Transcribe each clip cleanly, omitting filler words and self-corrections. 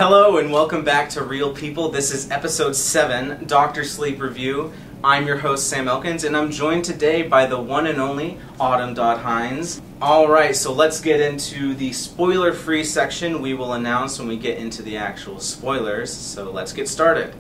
Hello and welcome back to Real People. This is episode 7, Dr. Sleep Review. I'm your host, Sam Elkins, and I'm joined today by the one and only Autumn Hines. Alright, so let's get into the spoiler-free section we will announce when we get into the actual spoilers. So let's get started.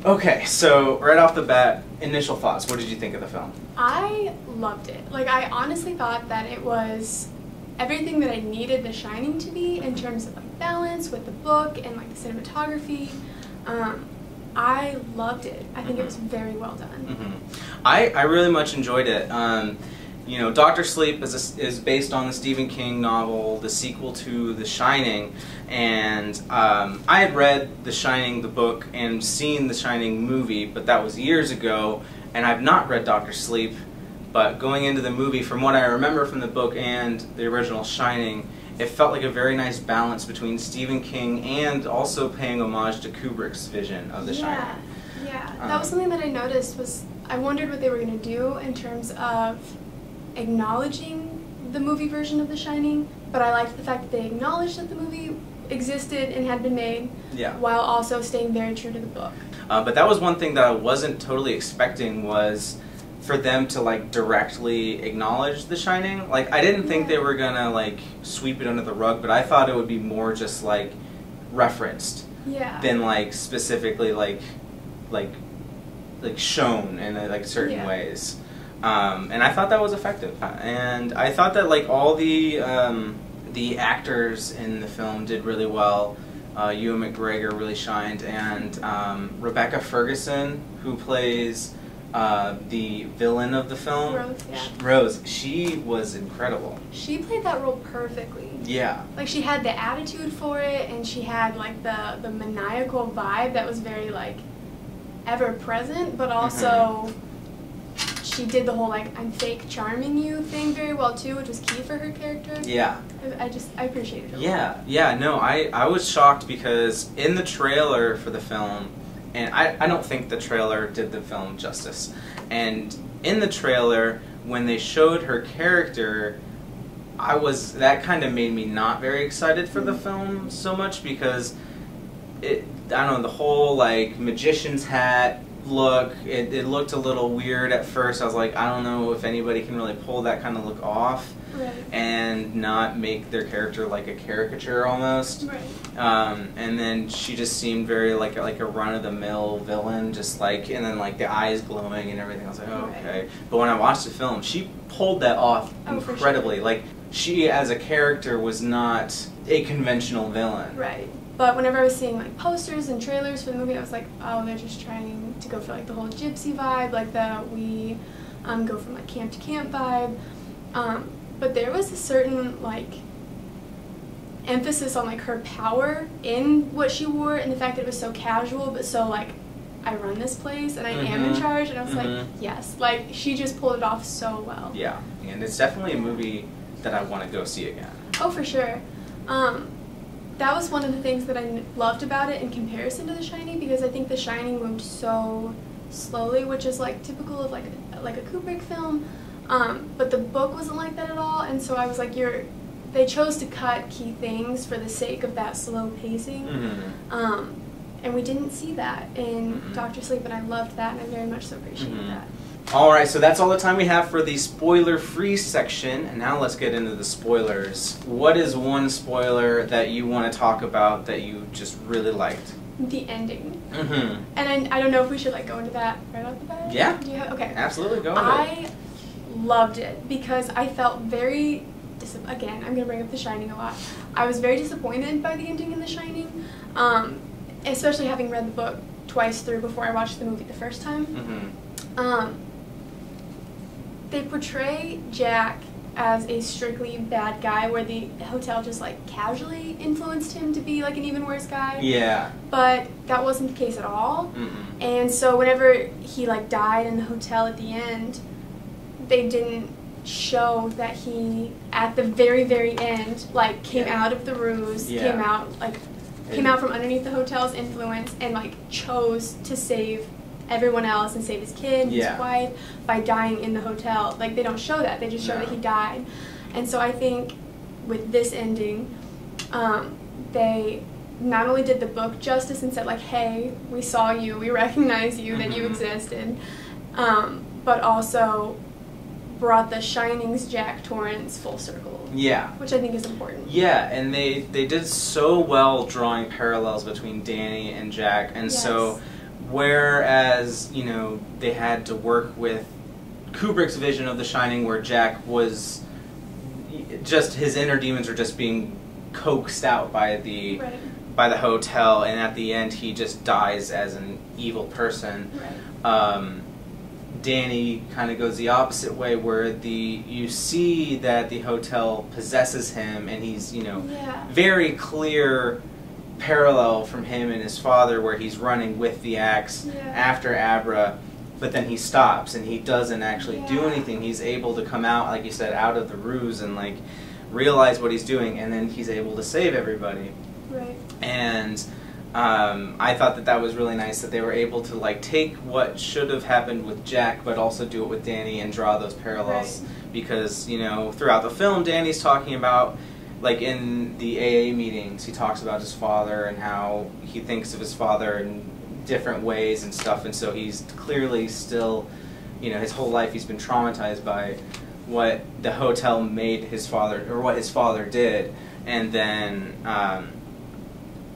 Okay, so right off the bat, initial thoughts. What did you think of the film? I loved it. Like, I honestly thought that it was everything that I needed The Shining to be in terms of like balance with the book and like the cinematography. I loved it. I think it was very well done. I really much enjoyed it. You know, Dr. Sleep is based on the Stephen King novel, the sequel to The Shining, and I had read The Shining, the book, and seen The Shining movie, but that was years ago, and I've not read Dr. Sleep, but going into the movie, from what I remember from the book and the original Shining, it felt like a very nice balance between Stephen King and also paying homage to Kubrick's vision of The Shining. Yeah, that was something that I noticed. Was I wondered what they were going to do in terms of acknowledging the movie version of The Shining, but I liked the fact that they acknowledged that the movie existed and had been made, while also staying very true to the book. But that was one thing that I wasn't totally expecting, was for them to like directly acknowledge The Shining. Like, I didn't think they were gonna like sweep it under the rug, but I thought it would be more just like referenced than like specifically like shown in like certain ways. And I thought that was effective, and I thought that like all the actors in the film did really well. Ewan McGregor really shined, and Rebecca Ferguson, who plays the villain of the film, Rose, she was incredible. She played that role perfectly. Yeah. Like, she had the attitude for it, and she had like the maniacal vibe that was very like ever present, but also she did the whole like I'm fake charming you thing very well too, which was key for her character. Yeah. I appreciated her. Yeah, no, I was shocked because in the trailer for the film, and I don't think the trailer did the film justice, and in the trailer when they showed her character, that kind of made me not very excited for the film so much, because I don't know, the whole like magician's hat look, it looked a little weird at first. I was like, I don't know if anybody can really pull that kind of look off and not make their character like a caricature almost. And then she just seemed very like a run-of-the-mill villain, just like, and then like the eyes glowing and everything. I was like, oh, okay. But when I watched the film, she pulled that off incredibly. Like, she as a character was not a conventional villain. But whenever I was seeing like posters and trailers for the movie, I was like, oh, they're just trying to go for like the whole gypsy vibe, like the we go from like camp to camp vibe. But there was a certain like emphasis on like her power in what she wore, and the fact that it was so casual but so like, I run this place and I am in charge, and I was like, yes, like she just pulled it off so well. Yeah, and it's definitely a movie that I want to go see again. Oh, for sure. That was one of the things that I loved about it in comparison to The Shining, because I think The Shining moved so slowly, which is like typical of like a Kubrick film. But the book wasn't like that at all, and so I was like, they chose to cut key things for the sake of that slow pacing. And we didn't see that in Dr. Sleep, and I loved that, and I very much so appreciated that. Alright, so that's all the time we have for the spoiler-free section, and now let's get into the spoilers. What is one spoiler that you want to talk about that you just really liked? The ending. And I don't know if we should like go into that right off the bat? Yeah. Okay. Absolutely, go into it. I loved it because I felt very, again, I'm going to bring up The Shining a lot. I was very disappointed by the ending in The Shining, especially having read the book twice through before I watched the movie the first time. They portray Jack as a strictly bad guy, where the hotel just like casually influenced him to be like an even worse guy. Yeah. But that wasn't the case at all. And so whenever he like died in the hotel at the end, they didn't show that he, at the very, very end, like came out of the ruse, came out from underneath the hotel's influence, and like chose to save everyone else and save his kid, Yeah. his wife, by dying in the hotel. Like, they don't show that. They just show No. that he died. And so I think with this ending, they not only did the book justice and said, like, hey, we saw you, we recognize you, that you existed, but also brought the Shining's Jack Torrance full circle. Yeah. Which I think is important. Yeah, and they did so well drawing parallels between Danny and Jack, and Yes. so whereas, you know, they had to work with Kubrick's vision of The Shining where Jack was just, his inner demons are just being coaxed out by the Right. by the hotel, and at the end he just dies as an evil person. Right. Danny kind of goes the opposite way, where you see that the hotel possesses him, and he's, you know, Yeah. very clear parallel from him and his father, where he's running with the axe Yeah. after Abra, but then he stops and he doesn't actually do Yeah. anything. He's able to come out, like you said, out of the ruse and like realize what he's doing, and then he's able to save everybody. Right. And I thought that was really nice that they were able to like take what should have happened with Jack, but also do it with Danny and draw those parallels. Right. Because, you know, throughout the film, Danny's talking about, like in the AA meetings, he talks about his father and how he thinks of his father in different ways and stuff, and so he's clearly still, you know, his whole life he's been traumatized by what the hotel made his father, or what his father did, and then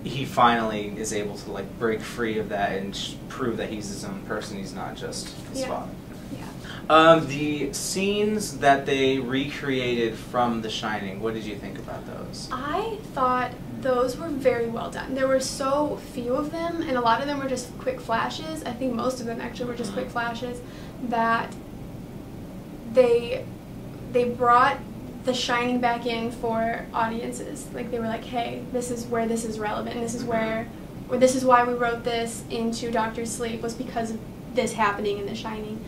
he finally is able to like break free of that and prove that he's his own person. He's not just his father. Yeah. The scenes that they recreated from The Shining, what did you think about those? I thought those were very well done. There were so few of them, and a lot of them were just quick flashes. I think most of them actually were just quick flashes, that they brought The Shining back in for audiences. Like, they were like, hey, this is where this is relevant, and this is where this is why we wrote this into Doctor Sleep, was because of this happening in The Shining.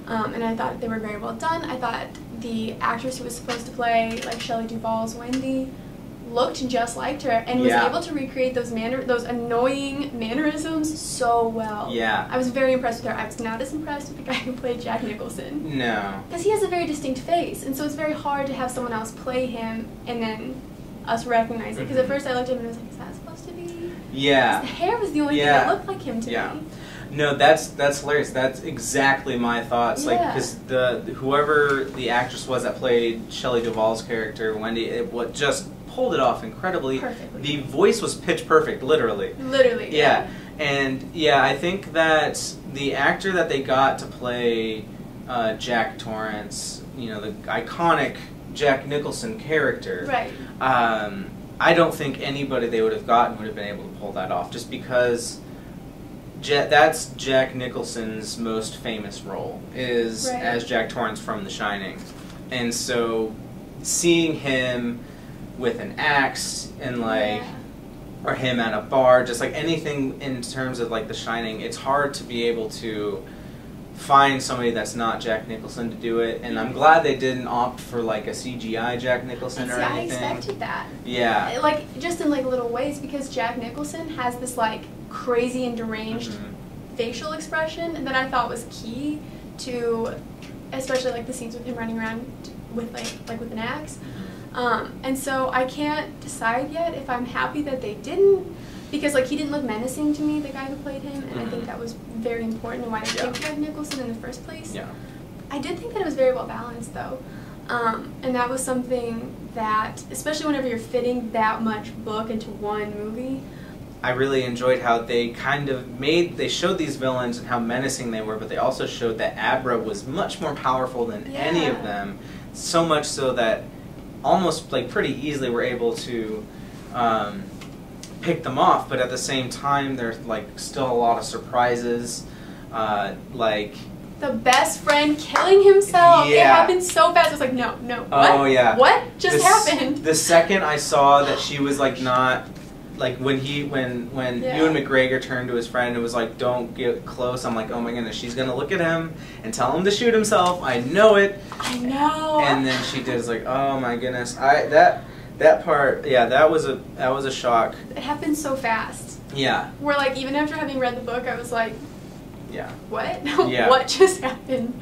And I thought they were very well done. I thought the actress who was supposed to play, like, Shelley Duvall's Wendy looked just like her and was able to recreate those annoying mannerisms so well. Yeah. I was very impressed with her. I was not as impressed with the guy who played Jack Nicholson. No. Because he has a very distinct face, and so it's very hard to have someone else play him and then us recognize it. Because at first I looked at him and I was like, is that supposed to be? Yeah. The hair was the only thing that looked like him to me. No, that's hilarious. That's exactly my thoughts. Like, because whoever the actress was that played Shelley Duvall's character, Wendy, it just pulled it off incredibly. Perfectly. The voice was pitch perfect, literally. Literally. Yeah. And yeah, I think that the actor that they got to play Jack Torrance, you know, the iconic Jack Nicholson character. Right. I don't think anybody they would have gotten would have been able to pull that off, just because that's Jack Nicholson's most famous role, is as Jack Torrance from The Shining. And so seeing him with an axe and like, or him at a bar, just like anything in terms of like The Shining, it's hard to be able to find somebody that's not Jack Nicholson to do it. And I'm glad they didn't opt for like a CGI Jack Nicholson or anything. I expected that. Yeah. Like, just in like little ways, because Jack Nicholson has this like crazy and deranged facial expression that I thought was key to, especially like the scenes with him running around with like with an axe. And so I can't decide yet if I'm happy that they didn't, because like he didn't look menacing to me, the guy who played him, and I think that was very important in why they picked Jack Nicholson in the first place. Yeah. I did think that it was very well balanced though, and that was something that, especially whenever you're fitting that much book into one movie. I really enjoyed how they kind of they showed these villains and how menacing they were, but they also showed that Abra was much more powerful than any of them, so much so that almost like pretty easily we're able to pick them off, but at the same time there's like still a lot of surprises, like the best friend killing himself. It happened so fast. I was like, no, what? Oh yeah. What just happened? The second I saw that she was like not, like when Ewan McGregor turned to his friend and was like, don't get close, I'm like, oh my goodness, she's gonna look at him and tell him to shoot himself. I know it. I know. And then she did. It's like, oh my goodness. That part, that was a shock. It happened so fast. Yeah. Where like even after having read the book, I was like, Yeah. What? Yeah. What just happened?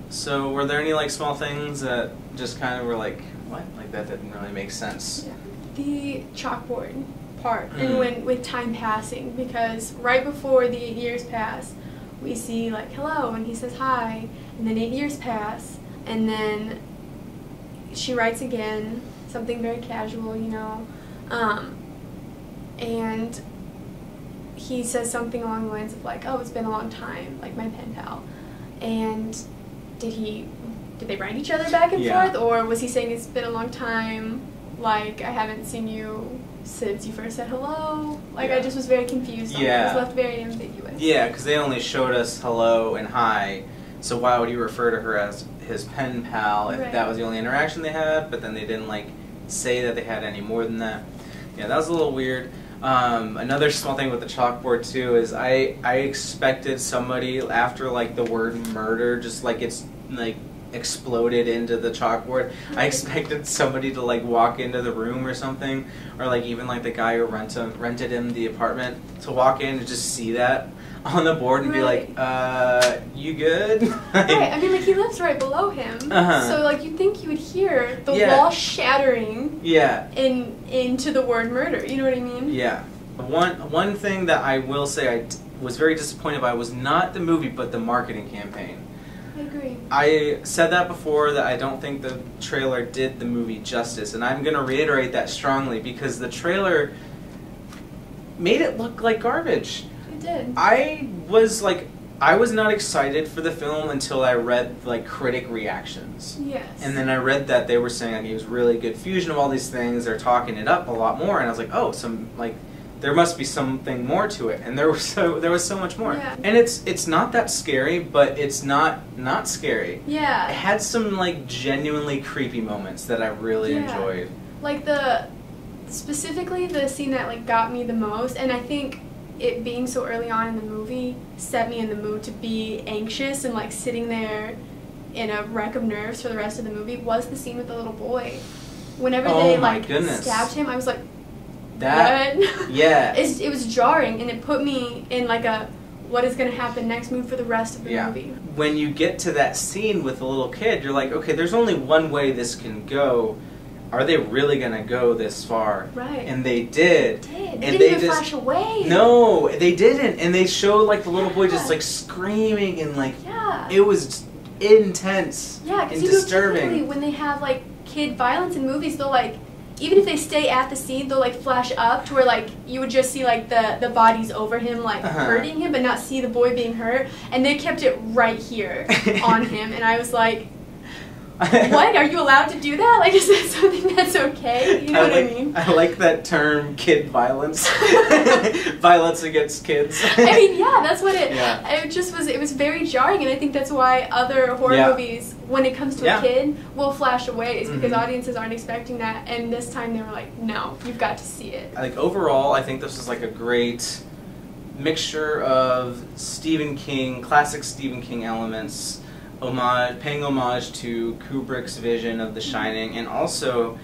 So were there any like small things that just kind of were like, what? Like that didn't really make sense? Yeah. The chalkboard part, and when with time passing, because right before the 8 years pass, we see like hello, and he says hi, and then 8 years pass, and then she writes again, something very casual, you know, and he says something along the lines of like, oh, it's been a long time, like my pen pal, and did they write each other back and forth, or was he saying it's been a long time, like I haven't seen you since you first said hello? Like I just was very confused on it. It was left very ambiguous. Yeah, because they only showed us hello and hi, so why would he refer to her as his pen pal if that was the only interaction they had, but then they didn't like say that they had any more than that. Yeah, that was a little weird. Another small thing with the chalkboard too is I expected somebody after like the word murder just like it's like exploded into the chalkboard. I expected somebody to like walk into the room or something, or like even like the guy who rented him the apartment to walk in and just see that on the board and be like, you good? Right, I mean like he lives right below him, so like you'd think you would hear the wall shattering into the word murder, you know what I mean? Yeah. One thing that I will say I was very disappointed by was not the movie but the marketing campaign. I agree. I said that before, that I don't think the trailer did the movie justice, and I'm going to reiterate that strongly because the trailer made it look like garbage. It did. I was not excited for the film until I read like critic reactions. Yes. And then I read that they were saying like, it was really good fusion of all these things. They're talking it up a lot more, and I was like, oh, there must be something more to it, and there was so much more. Yeah. And it's not that scary, but it's not scary. Yeah. It had some like genuinely creepy moments that I really enjoyed. Like specifically the scene that like got me the most, and I think it being so early on in the movie set me in the mood to be anxious and like sitting there in a wreck of nerves for the rest of the movie, was the scene with the little boy. Whenever they like stabbed him, I was like, that, what? Yeah. It was jarring, and it put me in like a what is going to happen next mood for the rest of the movie. When you get to that scene with the little kid, you're like, okay, there's only one way this can go. Are they really going to go this far? Right. And they did. They didn't even flash away. No, they didn't. And they showed like the little boy just like screaming and like it was intense and disturbing. Typically when they have like kid violence in movies, they'll like, even if they stay at the scene, they'll like flash up to where like you would just see like the bodies over him like hurting him, but not see the boy being hurt. And they kept it right here on him, and I was like, what? Are you allowed to do that? Like, is that something that's okay? You know what I mean? I like that term, kid violence. Violence against kids. I mean, yeah, that's what it just was. It was very jarring, and I think that's why other horror movies, when it comes to a kid, will flash away. It's because audiences aren't expecting that, and this time they were like, no, you've got to see it. Like, overall, I think this is like a great mixture of Stephen King, classic Stephen King elements, paying homage to Kubrick's vision of The Shining, and also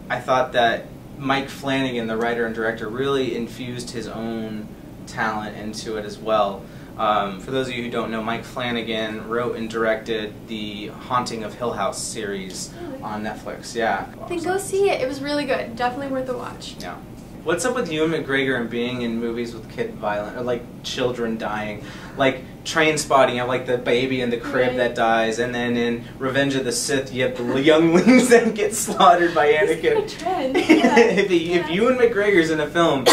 I thought that Mike Flanagan, the writer and director, really infused his own talent into it as well. For those of you who don't know, Mike Flanagan wrote and directed the Haunting of Hill House series on Netflix. Yeah. Then go see it. It was really good. Definitely worth a watch. Yeah. What's up with Ewan McGregor and being in movies with kid violence, or like children dying? Like Trainspotting, you have like the baby in the crib that dies, and then in Revenge of the Sith, you have the younglings that get slaughtered by Anakin. It's a trend. If Ewan McGregor's in a film,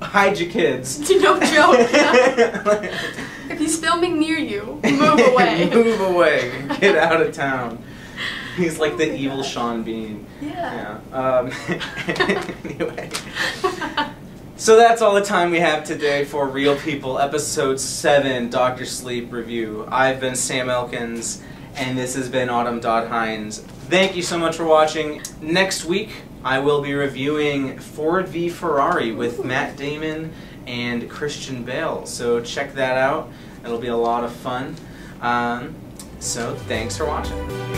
hide your kids. No joke. If he's filming near you, move away. Move away. Get out of town. He's like the evil Sean Bean. Yeah. Anyway. So that's all the time we have today for Real People, Episode 7, Dr. Sleep Review. I've been Sam Elkins, and this has been Autumn Dodd-Hines. Thank you so much for watching. Next week, I will be reviewing Ford v Ferrari with Matt Damon and Christian Bale. So check that out. It'll be a lot of fun. So thanks for watching.